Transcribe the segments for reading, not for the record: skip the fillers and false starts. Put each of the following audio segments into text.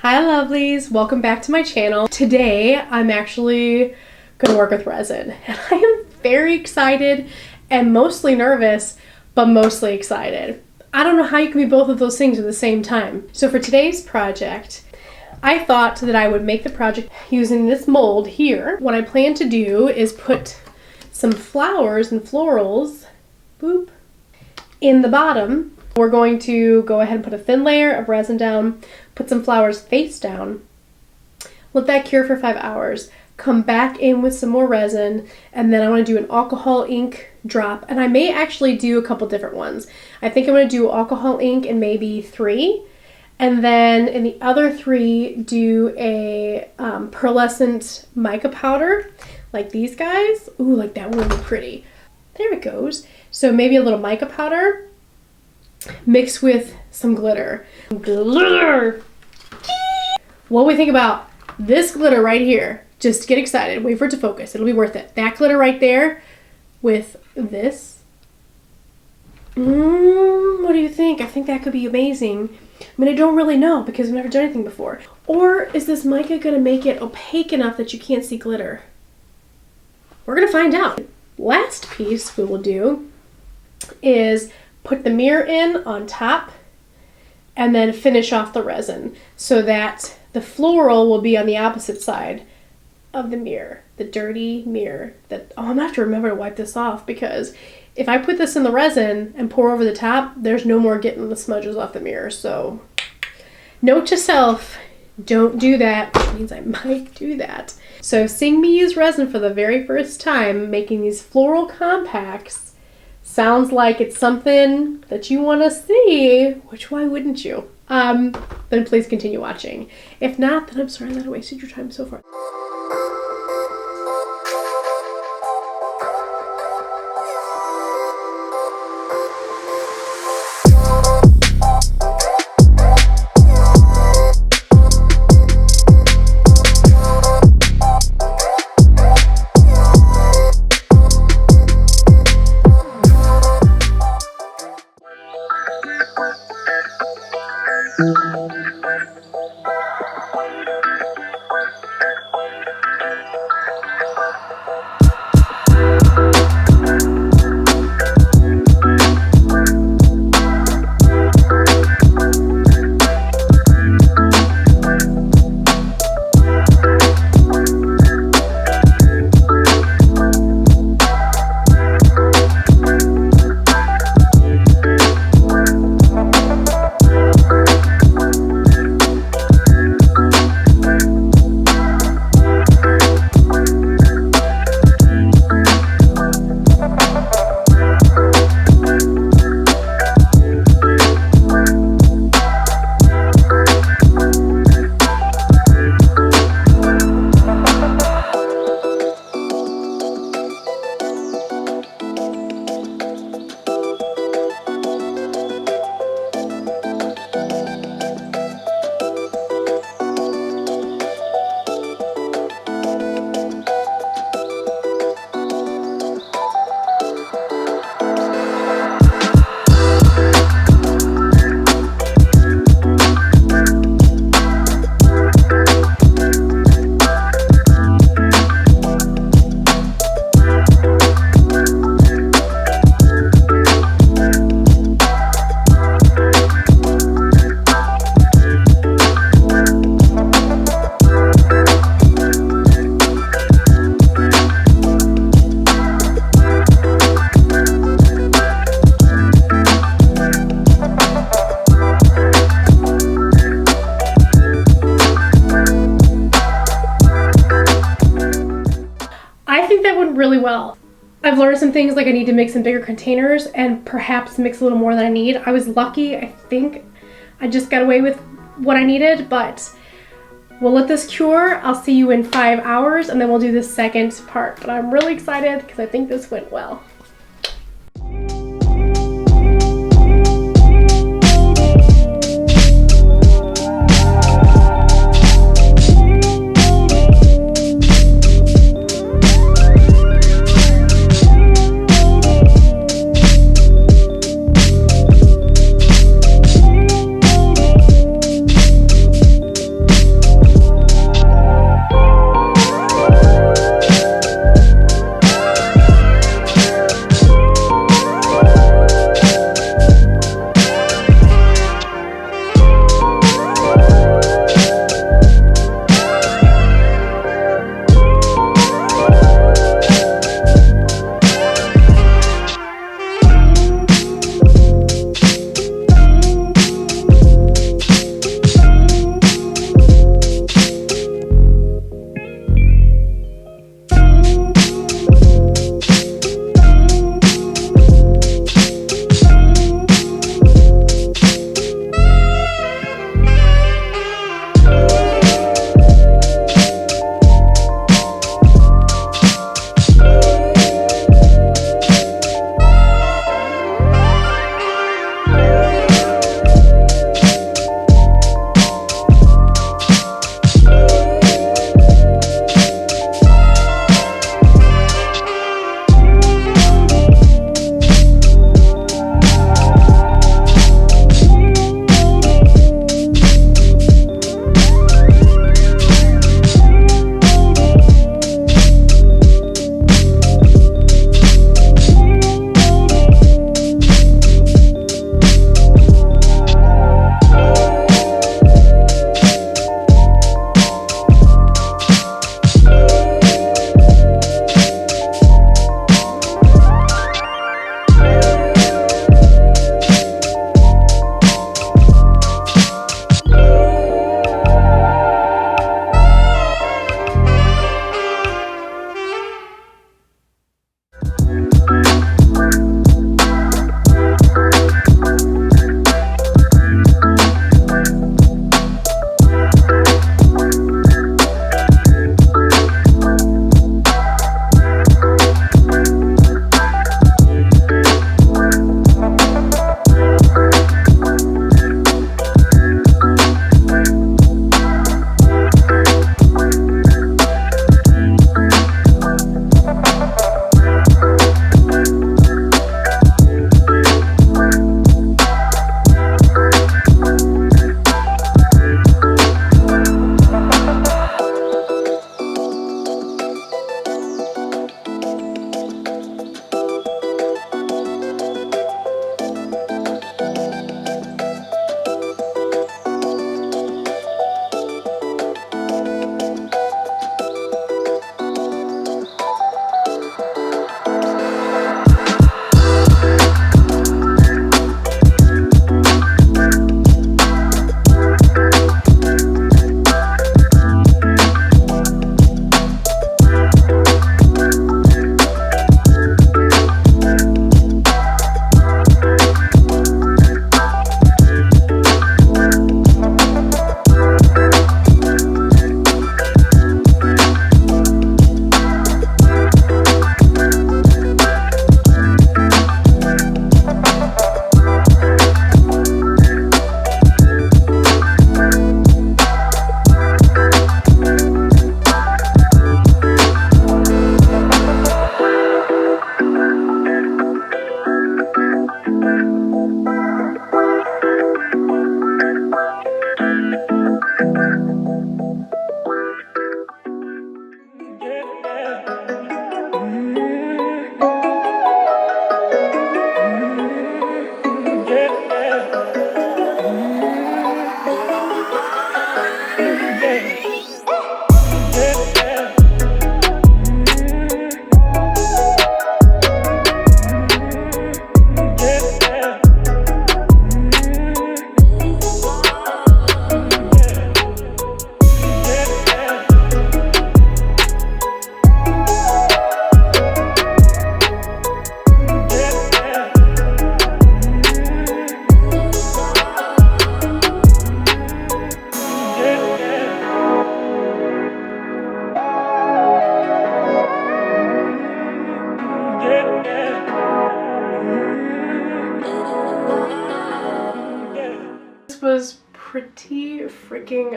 Hi lovelies, welcome back to my channel. Today I'm actually gonna work with resin and I am very excited and mostly nervous, but mostly excited. I don't know how you can be both of those things at the same time. So for today's project, I thought that I would make the project using this mold here. What I plan to do is put some flowers and florals, boop, in the bottom. We're going to go ahead and put a thin layer of resin down, put some flowers face down, let that cure for 5 hours, come back in with some more resin, and then I want to do an alcohol ink drop, and I may actually do a couple different ones. I think I'm going to do alcohol ink in maybe 3, and then in the other 3 do a pearlescent mica powder, like these guys. Ooh, like that one would be pretty. There it goes. So maybe a little mica powder, mixed with some glitter. Glitter! What do we think about this glitter right here? Just get excited. Wait for it to focus. It'll be worth it. That glitter right there with this. What do you think? I think that could be amazing. I mean, I don't really know because I've never done anything before. Or is this mica gonna make it opaque enough that you can't see glitter? We're gonna find out. Last piece we will do is put the mirror in on top and then finish off the resin so that the floral will be on the opposite side of the mirror, the dirty mirror. I'm gonna have to remember to wipe this off because if I put this in the resin and pour over the top, there's no more getting the smudges off the mirror. So note to self, don't do that, which means I might do that. So seeing me use resin for the very first time, making these floral compacts, sounds like it's something that you want to see, which why wouldn't you? Then please continue watching. If not, then I'm sorry that I wasted your time so far. Really well. I've learned some things, like I need to mix in bigger containers and perhaps mix a little more than I need. I was lucky. I think I just got away with what I needed, but we'll let this cure. I'll see you in 5 hours and then we'll do the second part. But I'm really excited because I think this went well.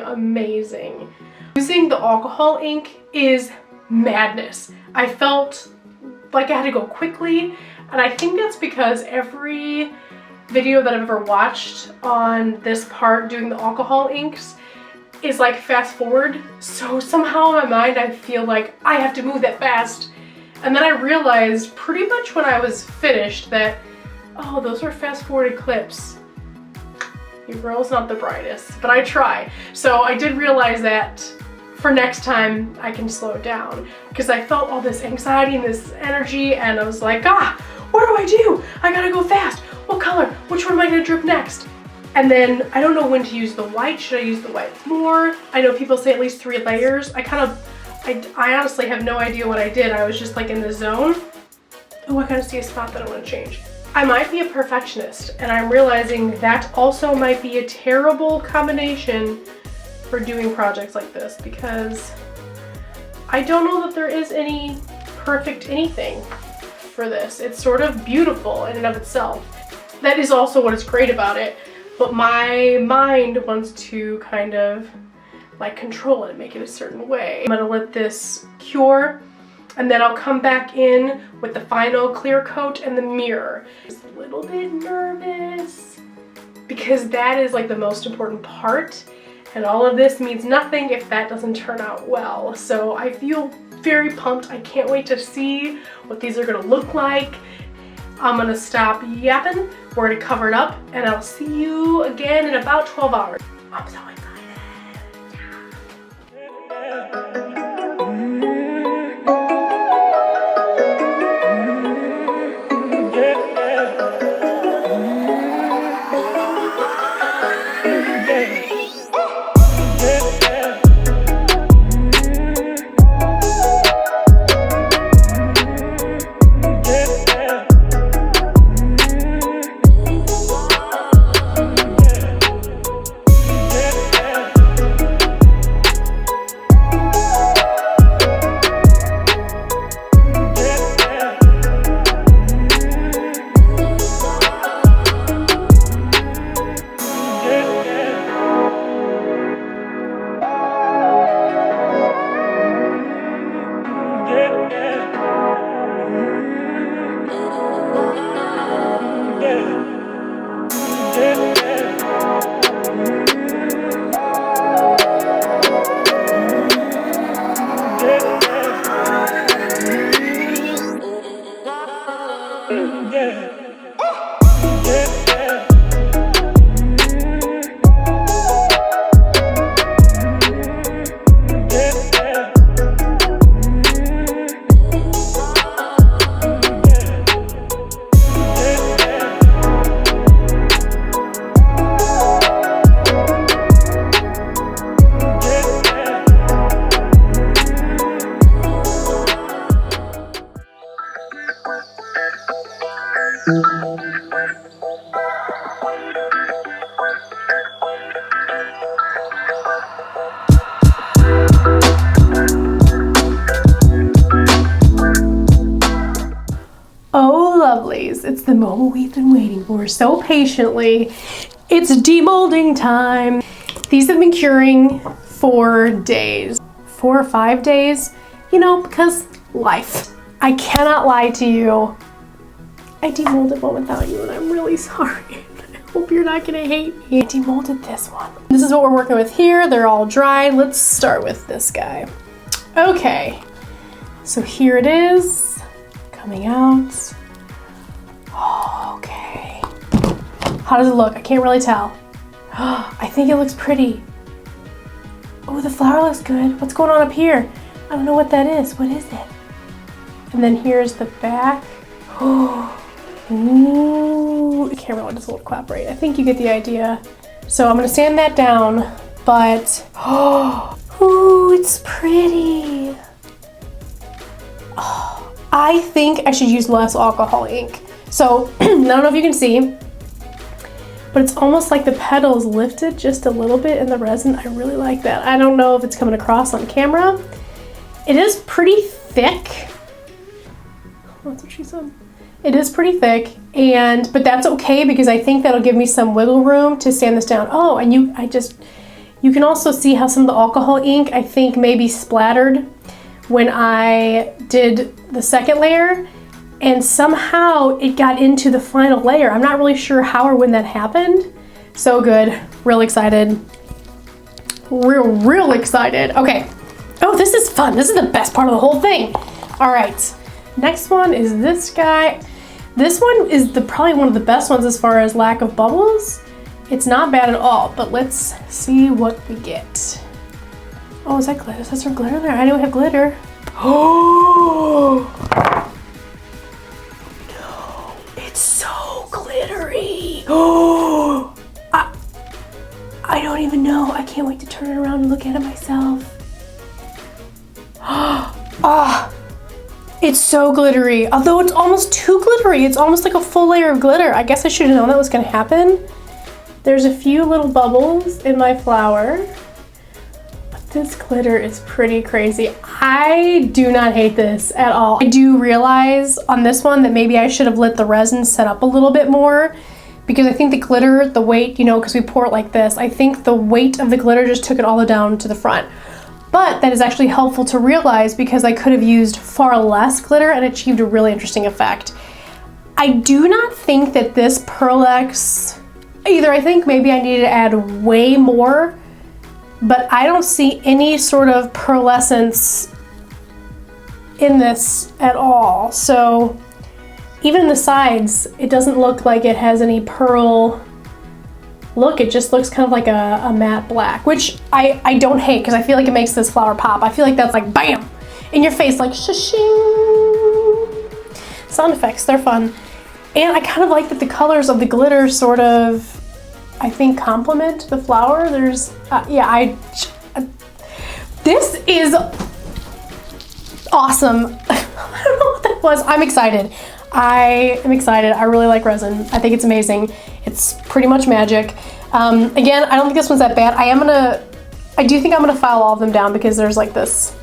amazing. Using the alcohol ink is madness. I felt like I had to go quickly, and I think that's because every video that I've ever watched on this part doing the alcohol inks is like fast forward. So somehow in my mind I feel like I have to move that fast. And then I realized pretty much when I was finished that, oh, those are fast forwarded clips. Your girl's not the brightest, but I try. So I did realize that for next time I can slow it down, because I felt all this anxiety and this energy, and I was like, what do I do? I gotta go fast. What color? Which one am I gonna drip next? And then I don't know when to use the white. Should I use the white more? I know people say at least 3 layers. I honestly have no idea what I did. I was just like in the zone. Oh, I kind of see a spot that I want to change. I might be a perfectionist, and I'm realizing that also might be a terrible combination for doing projects like this, because I don't know that there is any perfect anything for this. It's sort of beautiful in and of itself. That is also what is great about it, but my mind wants to kind of like control it and make it a certain way. I'm gonna let this cure, and then I'll come back in with the final clear coat and the mirror. Just a little bit nervous because that is like the most important part, and all of this means nothing if that doesn't turn out well. So I feel very pumped. I can't wait to see what these are gonna look like. I'm gonna stop yapping, we're gonna cover it up, and I'll see you again in about 12 hours. I'm so excited. Oh, lovelies, it's the moment we've been waiting for so patiently. It's demolding time. These have been curing for days, 4 or 5 days, you know, because life. I cannot lie to you. I demolded one without you, and I'm really sorry. I hope you're not gonna hate me. I demolded this one. This is what we're working with here. They're all dried. Let's start with this guy. Okay, so here it is, coming out. Oh, okay. How does it look? I can't really tell. I think it looks pretty. Oh, the flower looks good. What's going on up here? I don't know what that is. What is it? And then here's the back. Oh, ooh. The camera does a little clap right. I think you get the idea. So I'm gonna sand that down, but oh, ooh, it's pretty. Oh, I think I should use less alcohol ink. So I don't know if you can see, but it's almost like the petals lifted just a little bit in the resin. I really like that. I don't know if it's coming across on camera. It is pretty thick. That's what she said. It is pretty thick, but that's okay because I think that'll give me some wiggle room to sand this down. Oh, and You can also see how some of the alcohol ink, I think, maybe splattered when I did the second layer, and somehow it got into the final layer. I'm not really sure how or when that happened. So good, real excited. Real excited. Okay. Oh, this is fun. This is the best part of the whole thing. All right, next one is this guy. This one is probably one of the best ones as far as lack of bubbles. It's not bad at all, but let's see what we get. Oh, is that glitter? Is that some glitter there? I don't have glitter. Oh, no, it's so glittery. Oh, I don't even know. I can't wait to turn it around and look at it myself. Ah. It's so glittery, although it's almost too glittery. It's almost like a full layer of glitter. I guess I should have known that was gonna happen. There's a few little bubbles in my flower, but this glitter is pretty crazy. I do not hate this at all. I do realize on this one that maybe I should have let the resin set up a little bit more, because I think the glitter, the weight, you know, because we pour it like this, I think the weight of the glitter just took it all the way down to the front. But that is actually helpful to realize, because I could have used far less glitter and achieved a really interesting effect. I do not think that this Pearl-Ex, either I think maybe I needed to add way more, but I don't see any sort of pearlescence in this at all. So even in the sides, it doesn't look like it has any pearl look. It just looks kind of like a matte black, which I don't hate, because I feel like it makes this flower pop. I feel like that's like bam in your face, like shashing. Sound effects, they're fun. And I kind of like that the colors of the glitter sort of, I think, complement the flower. There's this is awesome. I don't know what that was. I'm excited. I am excited. I really like resin. I think it's amazing. It's pretty much magic. Again, I don't think this one's that bad. I do think I'm gonna file all of them down, because there's like this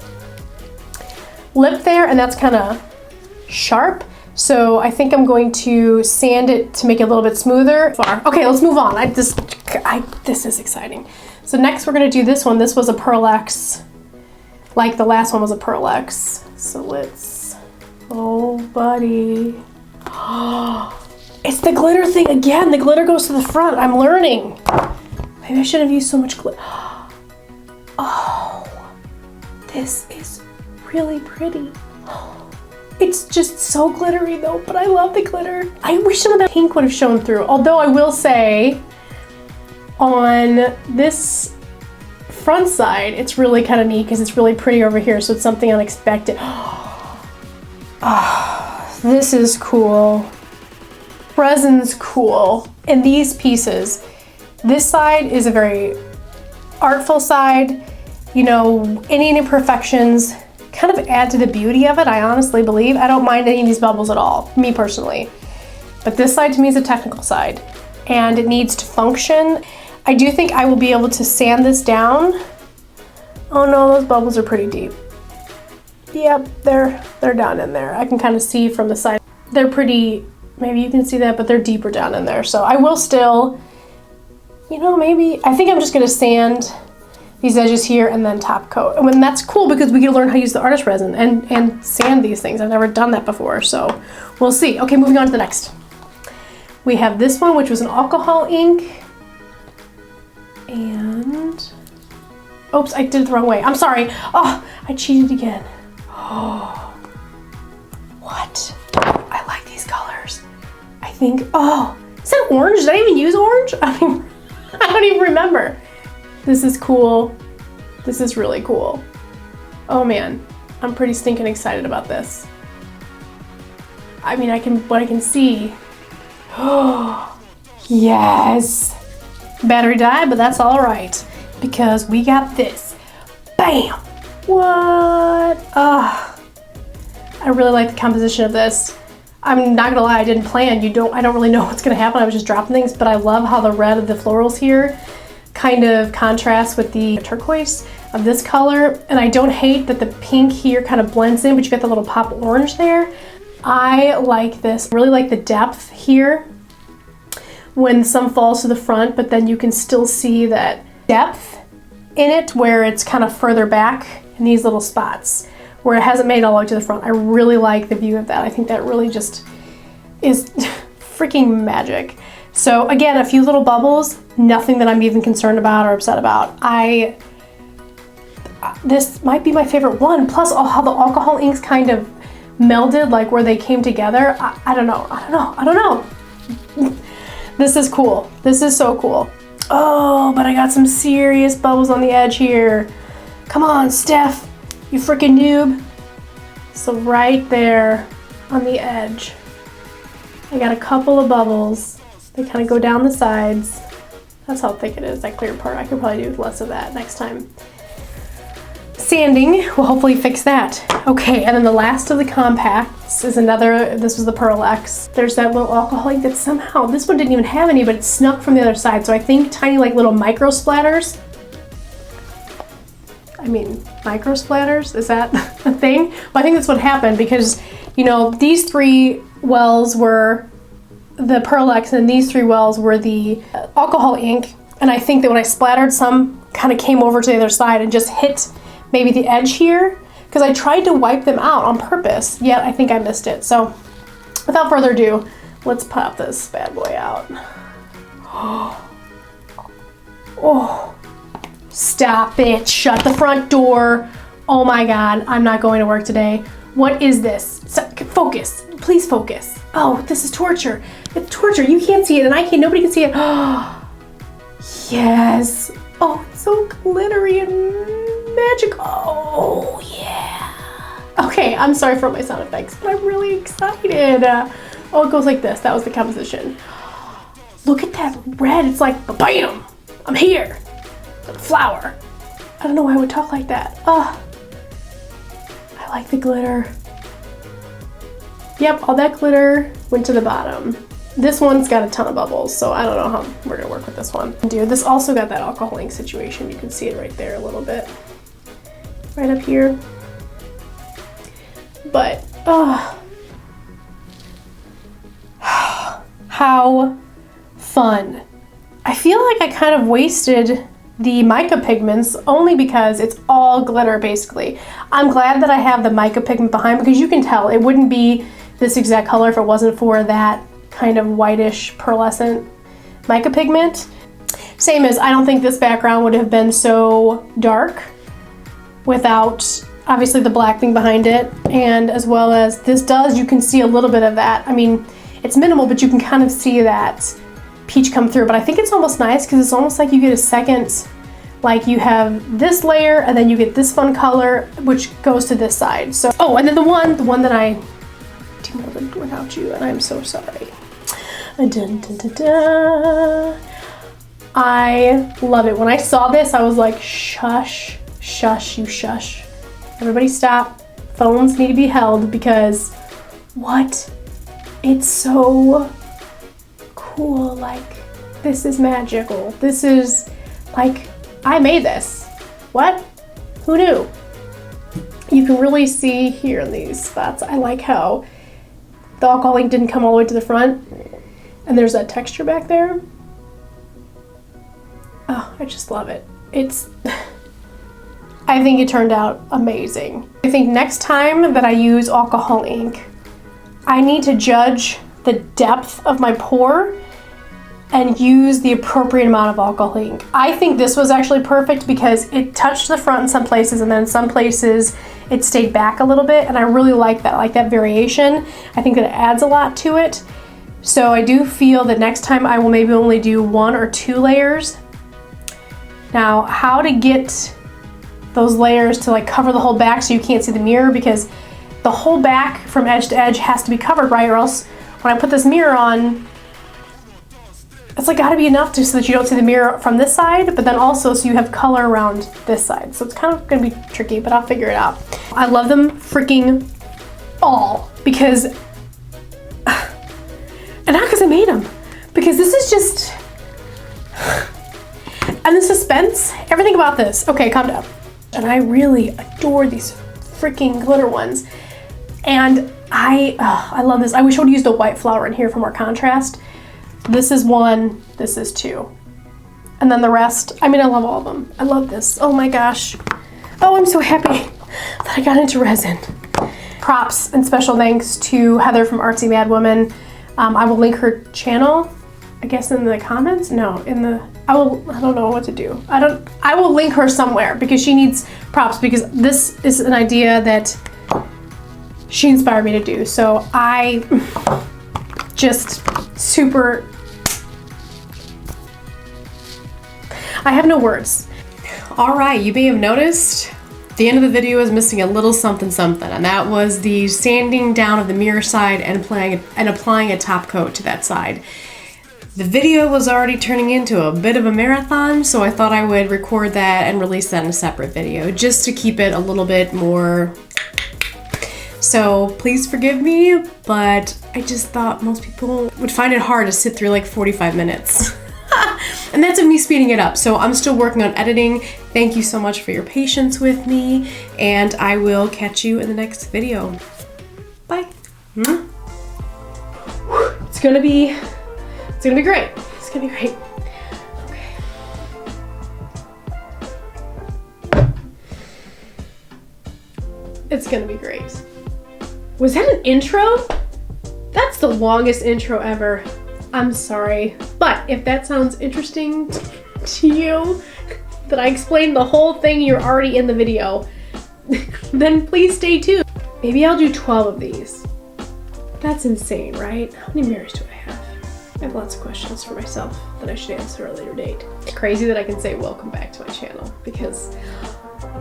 lip there, and that's kind of sharp. So I think I'm going to sand it to make it a little bit smoother. Okay, let's move on. This is exciting. So next we're gonna do this one. This was a Pearl-Ex, like the last one was a Pearl-Ex. So let's, oh buddy. It's the glitter thing again. The glitter goes to the front. I'm learning. Maybe I shouldn't have used so much glitter. Oh, this is really pretty. It's just so glittery though, but I love the glitter. I wish some of that pink would have shown through. Although I will say, on this front side, it's really kind of neat because it's really pretty over here, so it's something unexpected. Oh, this is cool. Resin's cool. And these pieces, this side is a very artful side. You know, any imperfections kind of add to the beauty of it, I honestly believe. I don't mind any of these bubbles at all, me personally. But this side to me is a technical side, and it needs to function. I do think I will be able to sand this down. Oh no, those bubbles are pretty deep. Yep, they're down in there. I can kind of see from the side. They're pretty, maybe you can see that, but they're deeper down in there. So I will still, you know, maybe, I think I'm just gonna sand these edges here and then top coat. And that's cool because we get to learn how to use the artist resin and sand these things. I've never done that before, so we'll see. Okay, moving on to the next. We have this one, which was an alcohol ink. And, oops, I did it the wrong way. I'm sorry. Oh, I cheated again. Oh, what? I like these colors. I think, oh, is that orange? Did I even use orange? I mean, I don't even remember. This is cool. This is really cool. Oh man, I'm pretty stinking excited about this. I mean, what I can see. Oh, yes. Battery died, but that's all right because we got this. Bam. What? I really like the composition of this. I'm not gonna lie, I didn't plan. I don't really know what's gonna happen. I was just dropping things, but I love how the red of the florals here kind of contrasts with the turquoise of this color. And I don't hate that the pink here kind of blends in, but you got the little pop orange there. I like this. I really like the depth here when some falls to the front, but then you can still see that depth in it where it's kind of further back in these little spots where it hasn't made it all the way to the front. I really like the view of that. I think that really just is freaking magic. So again, a few little bubbles, nothing that I'm even concerned about or upset about. This might be my favorite one. Plus how the alcohol inks kind of melded, like where they came together. I don't know. This is cool. This is so cool. Oh, but I got some serious bubbles on the edge here. Come on, Steph, you freaking noob. So right there on the edge, I got a couple of bubbles. They kind of go down the sides. That's how thick it is, that clear part. I could probably do with less of that next time. Sanding will hopefully fix that. Okay, and then the last of the compacts is another, this was the Pearl X. There's that little alcohol ink that somehow, this one didn't even have any, but it snuck from the other side. So I think tiny like little micro splatters. I mean, micro splatters, is that a thing? Well, I think that's what happened because, you know, these three wells were the Pearl X and these three wells were the alcohol ink. And I think that when I splattered, some kind of came over to the other side and just hit maybe the edge here, because I tried to wipe them out on purpose, yet I think I missed it. So without further ado, let's pop this bad boy out. Oh, stop it, shut the front door. Oh my God, I'm not going to work today. What is this? Focus, please focus. Oh, this is torture. It's torture, you can't see it and I can't, nobody can see it. Oh, yes. Oh, it's so glittery and magical. Oh, yeah. Okay, I'm sorry for my sound effects, but I'm really excited. Oh, it goes like this. That was the composition. Look at that red. It's like, bam, I'm here. Like a flower. I don't know why I would talk like that. Oh, I like the glitter. Yep, all that glitter went to the bottom. This one's got a ton of bubbles, so I don't know how we're gonna work with this one. Dude, this also got that alcohol ink situation. You can see it right there a little bit. Right up here. But, how fun. I feel like I kind of wasted the mica pigments only because it's all glitter basically. I'm glad that I have the mica pigment behind because you can tell it wouldn't be this exact color if it wasn't for that kind of whitish pearlescent mica pigment. Same as I don't think this background would have been so dark without obviously the black thing behind it, and as well as this does, you can see a little bit of that. I mean, it's minimal, but you can kind of see that peach come through. But I think it's almost nice because it's almost like you get a second, like you have this layer and then you get this fun color which goes to this side. So, oh, and then the one that I demolded without you, and I'm so sorry. Dun, dun, dun, dun. I love it. When I saw this, I was like, shush, shush, you shush. Everybody stop. Phones need to be held because what? It's so cool. Like, this is magical. This is like, I made this. What? Who knew? You can really see here in these spots. I like how the alcohol ink didn't come all the way to the front. And there's that texture back there. Oh, I just love it. It's, I think it turned out amazing. I think next time that I use alcohol ink, I need to judge the depth of my pour and use the appropriate amount of alcohol ink. I think this was actually perfect because it touched the front in some places and then in some places it stayed back a little bit, and I really like that variation. I think that it adds a lot to it. So I do feel that next time I will maybe only do 1 or 2 layers. Now, how to get those layers to like cover the whole back so you can't see the mirror, because the whole back from edge to edge has to be covered, right? Or else when I put this mirror on, it's like gotta be enough so that you don't see the mirror from this side, but then also so you have color around this side. So it's kind of gonna be tricky, but I'll figure it out. I love them freaking all because, and not because I made them, because this is just, and the suspense, everything about this. Okay, calm down. And I really adore these freaking glitter ones. And I love this. I wish I would use the white flower in here for more contrast. This is 1, this is 2. And then the rest, I mean, I love all of them. I love this. Oh my gosh. Oh, I'm so happy that I got into resin. Props and special thanks to Heather from ARTSY MADWOMAN. I will link her channel, I guess in the comments? No, in the, I don't know what to do. I will link her somewhere because she needs props, because this is an idea that she inspired me to do. So I just super, I have no words. All right, you may have noticed the end of the video is missing a little something something, and that was the sanding down of the mirror side and applying a top coat to that side. The video was already turning into a bit of a marathon, so I thought I would record that and release that in a separate video just to keep it a little bit more. So please forgive me, but I just thought most people would find it hard to sit through like 45 minutes. And that's of me speeding it up. So I'm still working on editing. Thank you so much for your patience with me, and I will catch you in the next video. Bye. It's gonna be great. It's gonna be great. Okay. It's gonna be great. Was that an intro? That's the longest intro ever. I'm sorry, but if that sounds interesting to you, that I explained the whole thing, you're already in the video, then please stay tuned. Maybe I'll do 12 of these. That's insane, right? How many mirrors do I have? I have lots of questions for myself that I should answer at a later date. It's crazy that I can say welcome back to my channel because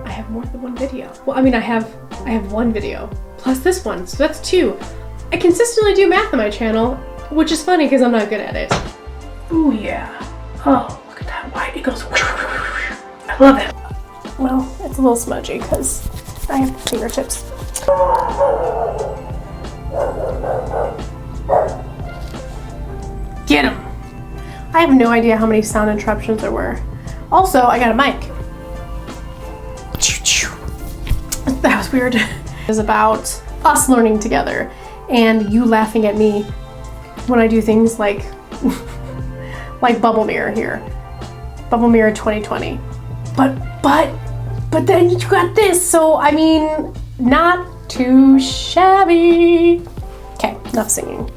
I have more than one video. Well, I mean, I have one video plus this one, so that's 2. I consistently do math on my channel, which is funny because I'm not good at it. Ooh, yeah. Oh, look at that white. It goes. I love it. Well, it's a little smudgy because I have fingertips. Get him. I have no idea how many sound interruptions there were. Also, I got a mic. That was weird. It's about us learning together and you laughing at me when I do things like bubble mirror here. Bubble mirror 2020. But then you got this, so I mean, not too shabby. Okay, enough singing.